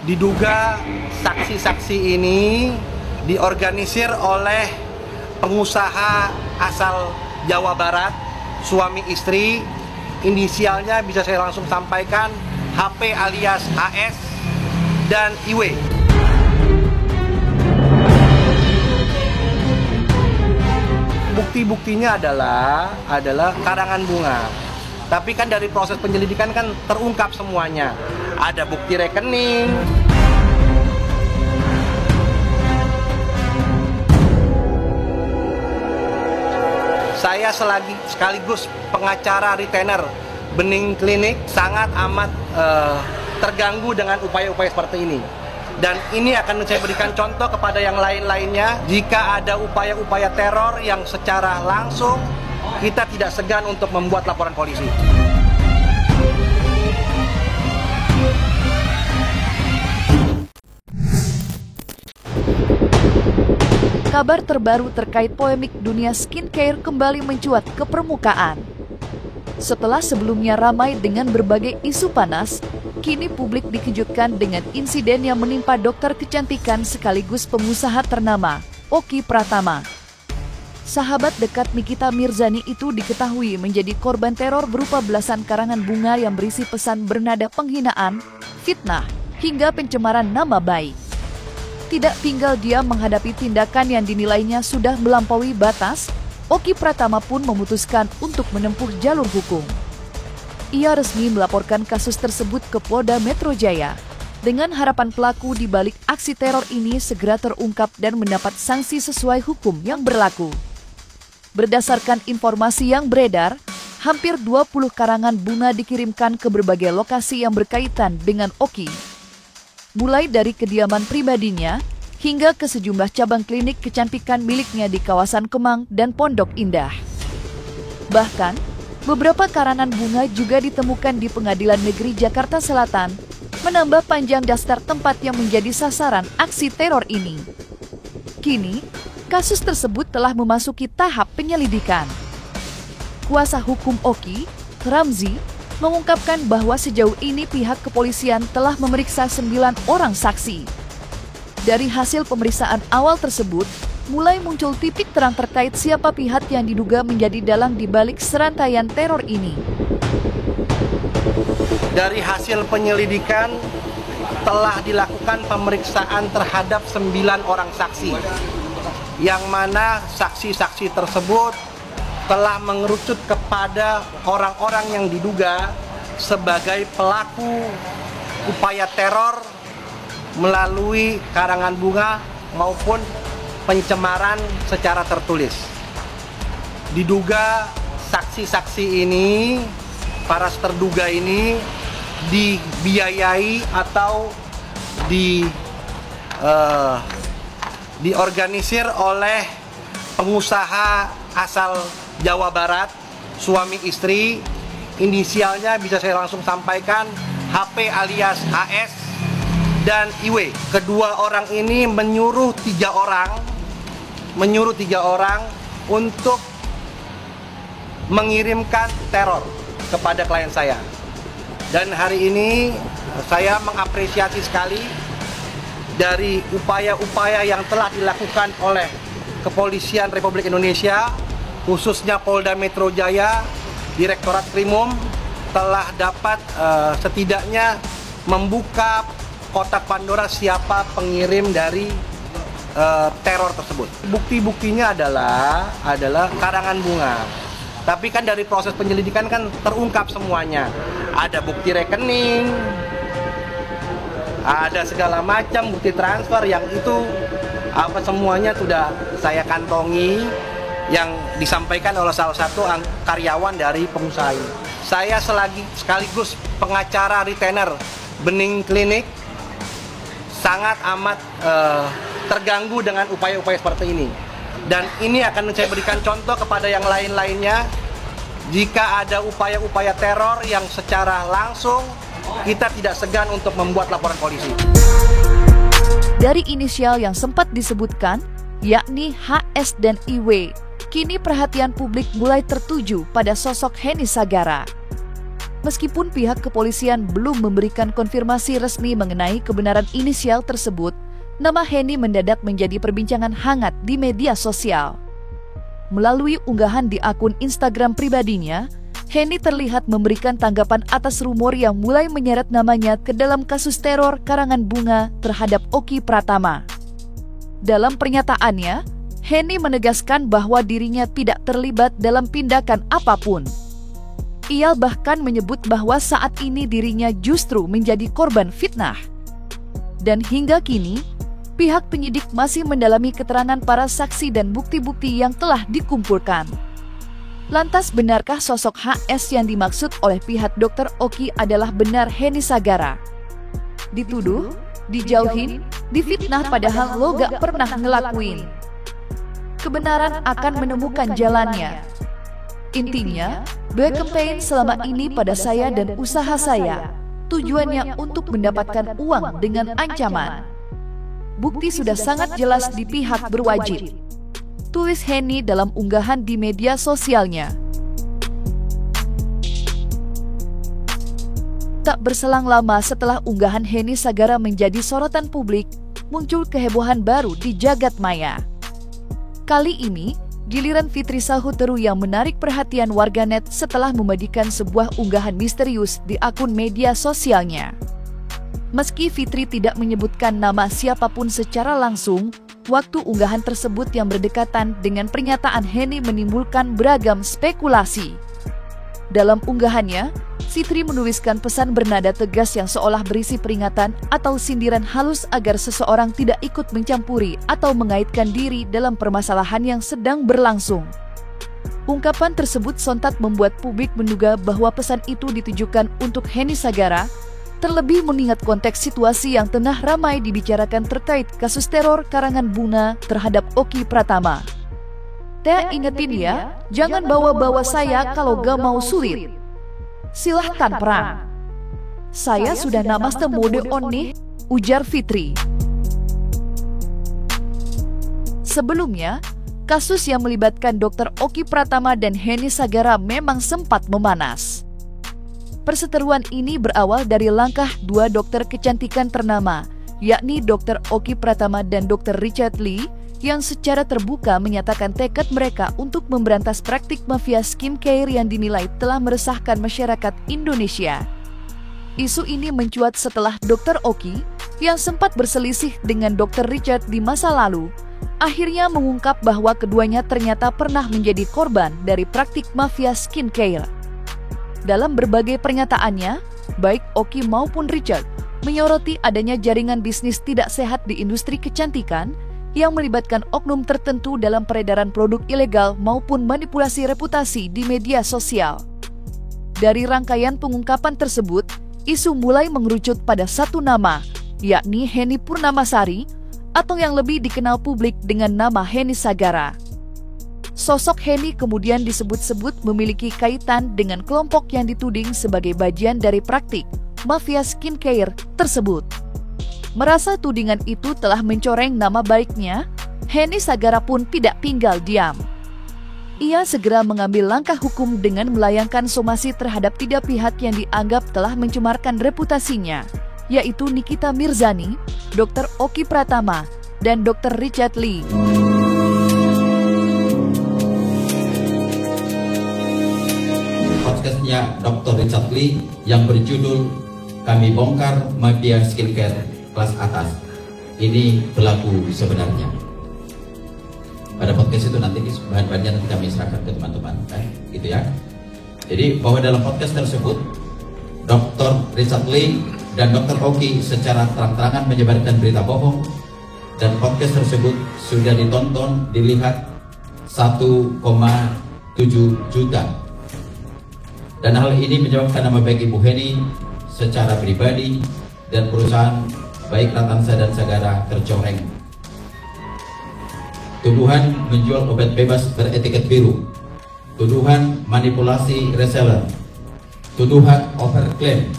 Diduga saksi-saksi ini diorganisir oleh pengusaha asal Jawa Barat, suami istri, inisialnya bisa saya langsung sampaikan, HP alias AS dan IW. Bukti-buktinya adalah karangan bunga. Tapi kan dari proses penyelidikan kan terungkap semuanya. Ada bukti rekening. Saya sekaligus pengacara retainer Bening Klinik sangat amat terganggu dengan upaya-upaya seperti ini. Dan ini akan saya berikan contoh kepada yang lain-lainnya. Jika ada upaya-upaya teror yang secara langsung, kita tidak segan untuk membuat laporan polisi. Kabar terbaru terkait polemik dunia skincare kembali mencuat ke permukaan. Setelah sebelumnya ramai dengan berbagai isu panas, kini publik dikejutkan dengan insiden yang menimpa dokter kecantikan sekaligus pengusaha ternama, Oki Pratama. Sahabat dekat Nikita Mirzani itu diketahui menjadi korban teror berupa belasan karangan bunga yang berisi pesan bernada penghinaan, fitnah, hingga pencemaran nama baik. Tidak tinggal dia menghadapi tindakan yang dinilainya sudah melampaui batas, Oki Pratama pun memutuskan untuk menempuh jalur hukum. Ia resmi melaporkan kasus tersebut ke Polda Metro Jaya, dengan harapan pelaku di balik aksi teror ini segera terungkap dan mendapat sanksi sesuai hukum yang berlaku. Berdasarkan informasi yang beredar, hampir 20 karangan bunga dikirimkan ke berbagai lokasi yang berkaitan dengan Oki. Mulai dari kediaman pribadinya, hingga ke sejumlah cabang klinik kecantikan miliknya di kawasan Kemang dan Pondok Indah. Bahkan, beberapa karangan bunga juga ditemukan di Pengadilan Negeri Jakarta Selatan, menambah panjang daftar tempat yang menjadi sasaran aksi teror ini. Kini, kasus tersebut telah memasuki tahap penyelidikan. Kuasa hukum Oki, Ramzi, mengungkapkan bahwa sejauh ini pihak kepolisian telah memeriksa 9 orang saksi. Dari hasil pemeriksaan awal tersebut, mulai muncul titik terang terkait siapa pihak yang diduga menjadi dalang di balik serantaian teror ini. Dari hasil penyelidikan telah dilakukan pemeriksaan terhadap 9 orang saksi, yang mana saksi-saksi tersebut telah mengerucut kepada orang-orang yang diduga sebagai pelaku upaya teror melalui karangan bunga maupun pencemaran secara tertulis. Diduga saksi-saksi ini, para terduga ini dibiayai atau diorganisir oleh pengusaha asal Jawa Barat, suami istri, inisialnya bisa saya langsung sampaikan, HP alias AS dan IW. Kedua orang ini menyuruh tiga orang untuk mengirimkan teror kepada klien saya. Dan hari ini saya mengapresiasi sekali dari upaya-upaya yang telah dilakukan oleh Kepolisian Republik Indonesia, khususnya Polda Metro Jaya, Direktorat Krimum, telah dapat setidaknya membuka kotak Pandora siapa pengirim dari teror tersebut. Bukti-buktinya adalah karangan bunga. Tapi kan dari proses penyelidikan kan terungkap semuanya. Ada bukti rekening, ada segala macam bukti transfer yang itu semuanya sudah saya kantongi, yang disampaikan oleh salah satu karyawan dari pengusaha ini. Saya sekaligus pengacara retainer Bening Klinik sangat amat terganggu dengan upaya-upaya seperti ini. Dan ini akan saya berikan contoh kepada yang lain-lainnya. Jika ada upaya-upaya teror yang secara langsung, kita tidak segan untuk membuat laporan polisi. Dari inisial yang sempat disebutkan, yakni HS dan IW, kini perhatian publik mulai tertuju pada sosok Heni Sagara. Meskipun pihak kepolisian belum memberikan konfirmasi resmi mengenai kebenaran inisial tersebut, nama Henny mendadak menjadi perbincangan hangat di media sosial. Melalui unggahan di akun Instagram pribadinya, Henny terlihat memberikan tanggapan atas rumor yang mulai menyeret namanya ke dalam kasus teror karangan bunga terhadap Oki Pratama. Dalam pernyataannya, Henny menegaskan bahwa dirinya tidak terlibat dalam tindakan apapun. Ia bahkan menyebut bahwa saat ini dirinya justru menjadi korban fitnah. Dan hingga kini, pihak penyidik masih mendalami keterangan para saksi dan bukti-bukti yang telah dikumpulkan. Lantas benarkah sosok HS yang dimaksud oleh pihak Dr. Oki adalah benar Henny Sagara? Dituduh, dijauhin, difitnah padahal lo gak pernah ngelakuin. Kebenaran akan menemukan jalannya. Intinya, Black Campaign selama ini pada saya dan usaha saya, tujuannya untuk mendapatkan uang dengan ancaman. Bukti sudah sangat jelas di pihak berwajib, tulis Henny dalam unggahan di media sosialnya. Tak berselang lama setelah unggahan Henny Sagara menjadi sorotan publik, muncul kehebohan baru di jagat maya. Kali ini, giliran Fitri Sahuteru yang menarik perhatian warganet setelah membagikan sebuah unggahan misterius di akun media sosialnya. Meski Fitri tidak menyebutkan nama siapapun secara langsung, waktu unggahan tersebut yang berdekatan dengan pernyataan Henny menimbulkan beragam spekulasi. Dalam unggahannya, Fitri menuliskan pesan bernada tegas yang seolah berisi peringatan atau sindiran halus agar seseorang tidak ikut mencampuri atau mengaitkan diri dalam permasalahan yang sedang berlangsung. Ungkapan tersebut sontak membuat publik menduga bahwa pesan itu ditujukan untuk Henny Sagara, terlebih mengingat konteks situasi yang tengah ramai dibicarakan terkait kasus teror karangan bunga terhadap Oki Pratama. Teh ingetin ya, jangan bawa-bawa saya kalau gak mau sulit. Silahkan perang. Saya sudah namaste mode on nih, ujar Fitri. Sebelumnya, kasus yang melibatkan Dr. Oki Pratama dan Henny Sagara memang sempat memanas. Perseteruan ini berawal dari langkah dua dokter kecantikan ternama, yakni Dr. Oki Pratama dan Dr. Richard Lee, yang secara terbuka menyatakan tekad mereka untuk memberantas praktik mafia skincare yang dinilai telah meresahkan masyarakat Indonesia. Isu ini mencuat setelah Dr. Oki, yang sempat berselisih dengan Dr. Richard di masa lalu, akhirnya mengungkap bahwa keduanya ternyata pernah menjadi korban dari praktik mafia skincare. Dalam berbagai pernyataannya, baik Oki maupun Richard menyoroti adanya jaringan bisnis tidak sehat di industri kecantikan yang melibatkan oknum tertentu dalam peredaran produk ilegal maupun manipulasi reputasi di media sosial. Dari rangkaian pengungkapan tersebut, isu mulai mengerucut pada satu nama, yakni Henny Purnamasari, atau yang lebih dikenal publik dengan nama Henny Sagara. Sosok Henny kemudian disebut-sebut memiliki kaitan dengan kelompok yang dituding sebagai bagian dari praktik mafia skincare tersebut. Merasa tudingan itu telah mencoreng nama baiknya, Henny Sagara pun tidak tinggal diam. Ia segera mengambil langkah hukum dengan melayangkan somasi terhadap tiga pihak yang dianggap telah mencemarkan reputasinya, yaitu Nikita Mirzani, Dr. Oki Pratama, dan Dr. Richard Lee. Podcastnya Dr. Richard Lee yang berjudul Kami Bongkar Mafia Skincare Kelas Atas. Ini berlaku sebenarnya. Pada podcast itu nanti bahan-bahannya nanti kami serahkan ke teman-teman, gitu ya. Jadi bahwa dalam podcast tersebut Dr. Richard Lee dan Dr. Oki secara terang-terangan menyebarkan berita bohong, dan podcast tersebut sudah ditonton, dilihat 1,7 juta. Dan hal ini menyebabkan nama baik Ibu Henny secara pribadi dan perusahaan baik Ratansa dan Sagara tercoreng. Tuduhan menjual obat bebas beretiket biru, tuduhan manipulasi reseller, tuduhan overclaim,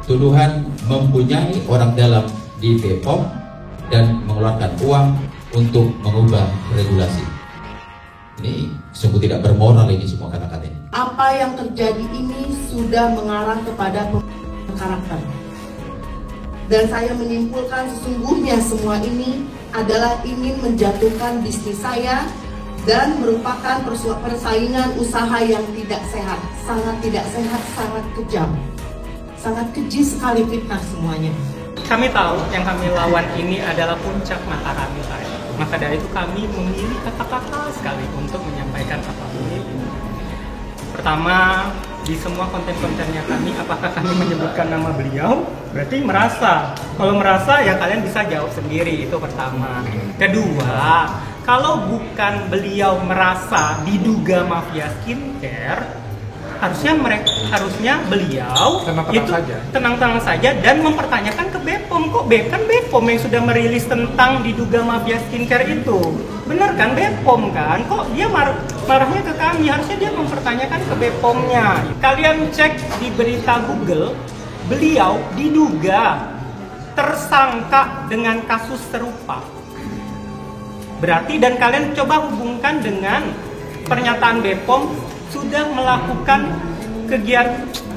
tuduhan mempunyai orang dalam di BPOM dan mengeluarkan uang untuk mengubah regulasi. Ini sungguh tidak bermoral ini semua kata-kata ini. Apa yang terjadi ini sudah mengarah kepada karakter. Dan saya menyimpulkan sesungguhnya semua ini adalah ingin menjatuhkan bisnis saya dan merupakan persaingan usaha yang tidak sehat, sangat tidak sehat, sangat kejam, sangat keji sekali fitnah semuanya. Kami tahu yang kami lawan ini adalah puncak mata kami, Pak. Maka dari itu kami memilih kata-kata sekali untuk menyampaikan apapun itu. Pertama, di semua konten-kontennya kami, apakah kami menyebutkan nama beliau? Berarti merasa. Kalau merasa, ya kalian bisa jawab sendiri, itu pertama. Kedua, kalau bukan beliau merasa diduga mafia skincare, harusnya beliau tenang-tenang saja dan mempertanyakan ke BPOM. Kok kan BPOM yang sudah merilis tentang diduga mafia skincare itu? Bener kan, BPOM kan? Kok dia marahnya ke kami? Harusnya dia mempertanyakan ke BPOM-nya. Kalian cek di berita Google, beliau diduga tersangka dengan kasus serupa. Berarti, dan kalian coba hubungkan dengan pernyataan BPOM sudah melakukan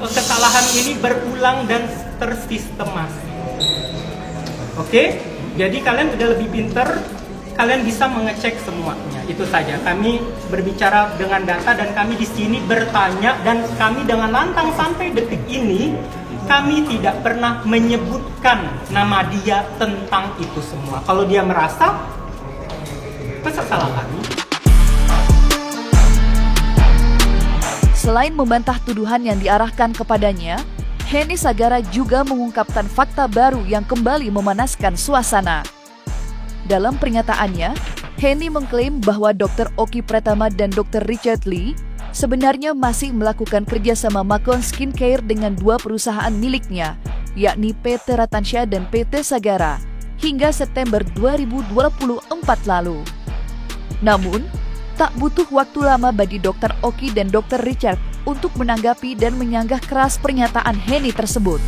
kesalahan ini berulang dan tersistematis. Oke? Jadi kalian udah lebih pinter, kalian bisa mengecek semuanya. Itu saja. Kami berbicara dengan data dan kami di sini bertanya, dan kami dengan lantang sampai detik ini kami tidak pernah menyebutkan nama dia tentang itu semua. Kalau dia merasa, masa salah kami? Selain membantah tuduhan yang diarahkan kepadanya, Henny Sagara juga mengungkapkan fakta baru yang kembali memanaskan suasana. Dalam pernyataannya, Henny mengklaim bahwa Dr. Oki Pratama dan Dr. Richard Lee sebenarnya masih melakukan kerjasama Makon Skincare dengan dua perusahaan miliknya, yakni PT Ratansya dan PT Sagara, hingga September 2024 lalu. Namun, tak butuh waktu lama bagi Dr. Oki dan Dr. Richard untuk menanggapi dan menyanggah keras pernyataan Henny tersebut.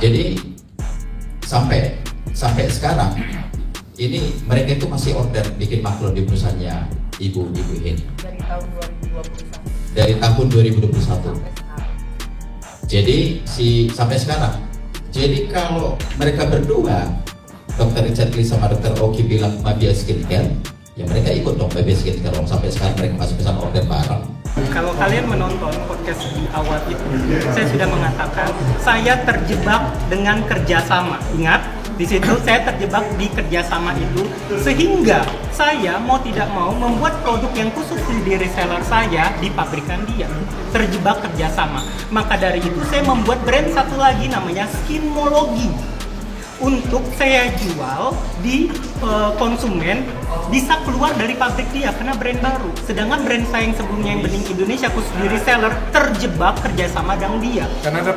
Jadi sampai sekarang ini mereka itu masih order bikin maklum di perusahaannya Ibu Henny. Dari tahun 2021. Dari tahun 2021. Jadi sampai sekarang. Jadi kalau mereka berdua, Dr. Richard Lee sama Dr. Oki bilang mafia skincare, ya mereka ikut dong mafia skincare. Sampai sekarang mereka masih pesan order bareng. Kalau kalian menonton podcast di awal itu, saya sudah mengatakan saya terjebak dengan kerjasama. Ingat, di situ saya terjebak di kerjasama itu, sehingga saya mau tidak mau membuat produk yang khusus di reseller saya di pabrikan dia. Terjebak kerjasama. Maka dari itu saya membuat brand satu lagi namanya Skinmology. Untuk saya jual di konsumen, bisa keluar dari pabrik dia karena brand baru. Sedangkan brand saya yang sebelumnya yang Bening Indonesia khusus di reseller terjebak kerjasama dengan dia. Karena ada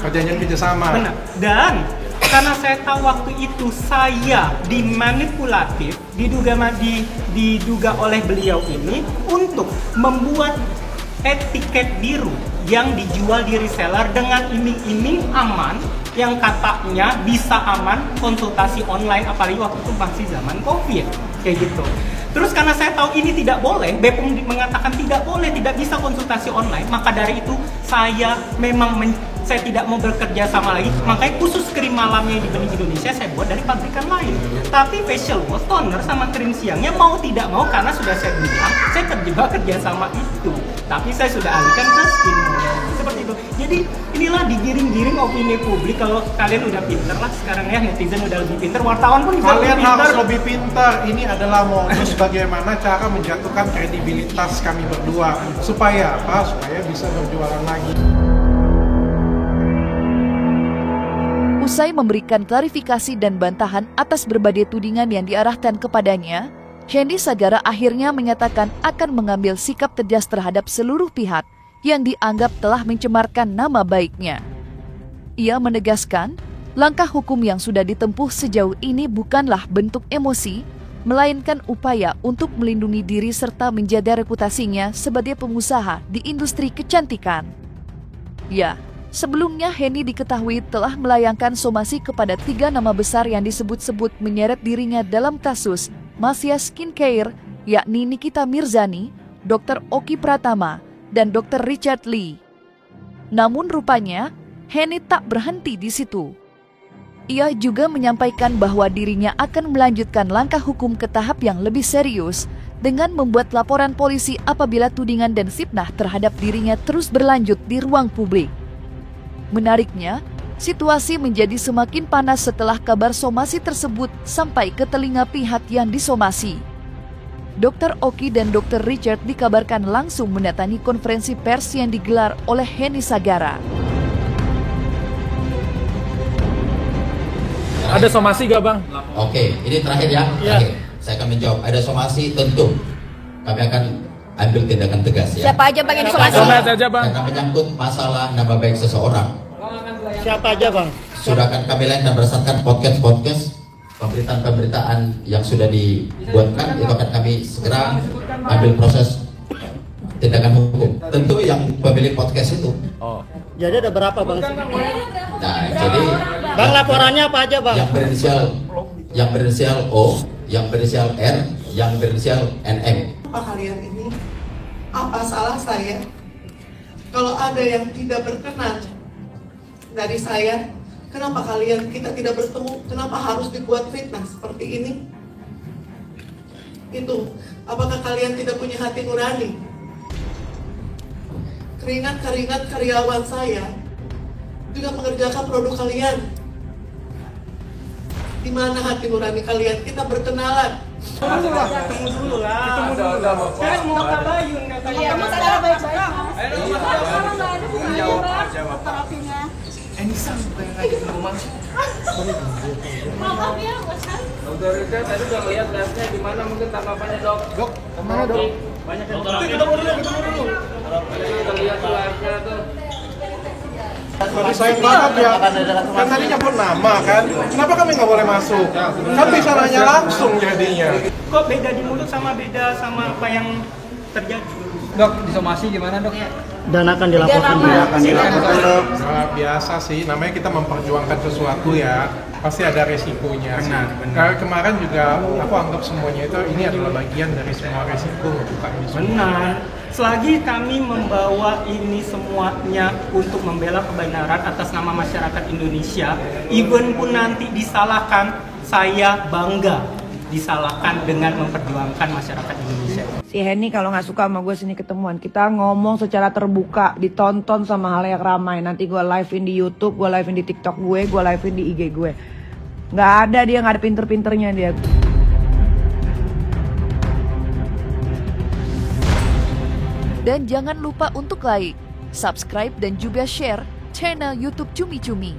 perjanjian kerjasama. Benar. Dan karena saya tahu waktu itu saya dimanipulatif, diduga oleh beliau ini untuk membuat etiket biru yang dijual di reseller dengan iming-iming aman, yang katanya bisa aman konsultasi online, apalagi waktu itu masih zaman COVID kayak gitu. Terus karena saya tahu ini tidak boleh, BPOM mengatakan tidak boleh, tidak bisa konsultasi online, maka dari itu saya saya tidak mau bekerja sama lagi. Makanya khusus krim malamnya di Bening Indonesia saya buat dari pabrikan lain. Tapi facial wash, toner sama krim siangnya mau tidak mau, karena sudah saya bilang saya terjebak kerjasama itu. Tapi saya sudah alihkan ke Skinmology seperti itu. Jadi inilah digiring-giring opini publik. Kalau kalian udah pinter lah sekarang ya, netizen udah lebih pinter, wartawan pun juga Kalian lebih pinter. harus lebih pintar. Ini adalah modus bagaimana cara menjatuhkan kredibilitas kami berdua. Supaya apa? Supaya bisa berjualan lagi. Usai memberikan klarifikasi dan bantahan atas berbagai tudingan yang diarahkan kepadanya, Henny Sagara akhirnya menyatakan akan mengambil sikap tegas terhadap seluruh pihak yang dianggap telah mencemarkan nama baiknya. Ia menegaskan, langkah hukum yang sudah ditempuh sejauh ini bukanlah bentuk emosi, melainkan upaya untuk melindungi diri serta menjaga reputasinya sebagai pengusaha di industri kecantikan. Ya, sebelumnya Henny diketahui telah melayangkan somasi kepada 3 nama besar yang disebut-sebut menyeret dirinya dalam kasus mafia skincare, yakni Nikita Mirzani, Dr. Oki Pratama, dan Dr. Richard Lee. Namun rupanya, Henny tak berhenti di situ. Ia juga menyampaikan bahwa dirinya akan melanjutkan langkah hukum ke tahap yang lebih serius dengan membuat laporan polisi apabila tudingan dan fitnah terhadap dirinya terus berlanjut di ruang publik. Menariknya, situasi menjadi semakin panas setelah kabar somasi tersebut sampai ke telinga pihak yang disomasi. Dr. Oki dan Dr. Richard dikabarkan langsung mendatangi konferensi pers yang digelar oleh Henny Sagara. Ada somasi gak bang? Oke, ini terakhir ya. Terakhir. Saya akan menjawab. Ada somasi tentu. Kami akan ambil tindakan tegas ya. Siapa aja bang yang disomasi? Siapa aja bang? Karena menyangkut masalah nama baik seseorang. Siapa aja bang? Sudah akan kami lakukan berdasarkan podcast, pemberitaan yang sudah dibuatkan, itu akan kami segera ambil proses tindakan hukum. Tentu yang pemilik podcast itu. Oh. Jadi ada berapa bang? Nah, jadi Bang laporannya apa aja bang? Yang berinisial O, yang berinisial R, yang berinisial NM. Apa kalian ini? Apa salah saya? Kalau ada yang tidak berkenan dari saya, kenapa kita tidak bertemu? Kenapa harus dibuat fitnah seperti ini? Itu, apakah kalian tidak punya hati nurani? Keringat-keringat karyawan saya juga mengerjakan produk kalian. Di mana hati nurani kalian? Kita berkenalan. Ketemu dulu lah. Kan mau kabayun katanya. Kamu sadar baik-baik. Ini sampai lagi ngomong. Maaf ya, bosan. Dokter Richard tadi udah melihat live-nya gimana mungkin tanggapannya dok? Dok, kemana dok? Banyak yang ketemu dulu. Kita lihat live-nya tuh. Sayang banget ya, kan tadi nyebut nama kan, kenapa kami nggak boleh masuk? Kan bisa nanya langsung jadinya. Kok beda di mulut sama beda sama apa yang terjadi? Dok, disomasi gimana dok? Dan akan dilaporkan dok. Nah, biasa sih, namanya kita memperjuangkan sesuatu ya, pasti ada resikonya. Benar. Kemarin juga aku anggap semuanya itu ini adalah bagian dari semua resiko untuk kami semua. Benar. Selagi kami membawa ini semuanya untuk membela kebenaran atas nama masyarakat Indonesia, even pun nanti disalahkan, saya bangga disalahkan dengan memperjuangkan masyarakat Indonesia. Si Henny kalau nggak suka sama gue sini ketemuan, kita ngomong secara terbuka, ditonton sama halayak ramai. Nanti gue live-in di YouTube, gue live-in di TikTok gue live-in di IG gue. Nggak ada dia, nggak ada pinter-pinternya dia. Dan jangan lupa untuk like, subscribe, dan juga share channel YouTube Cumi Cumi.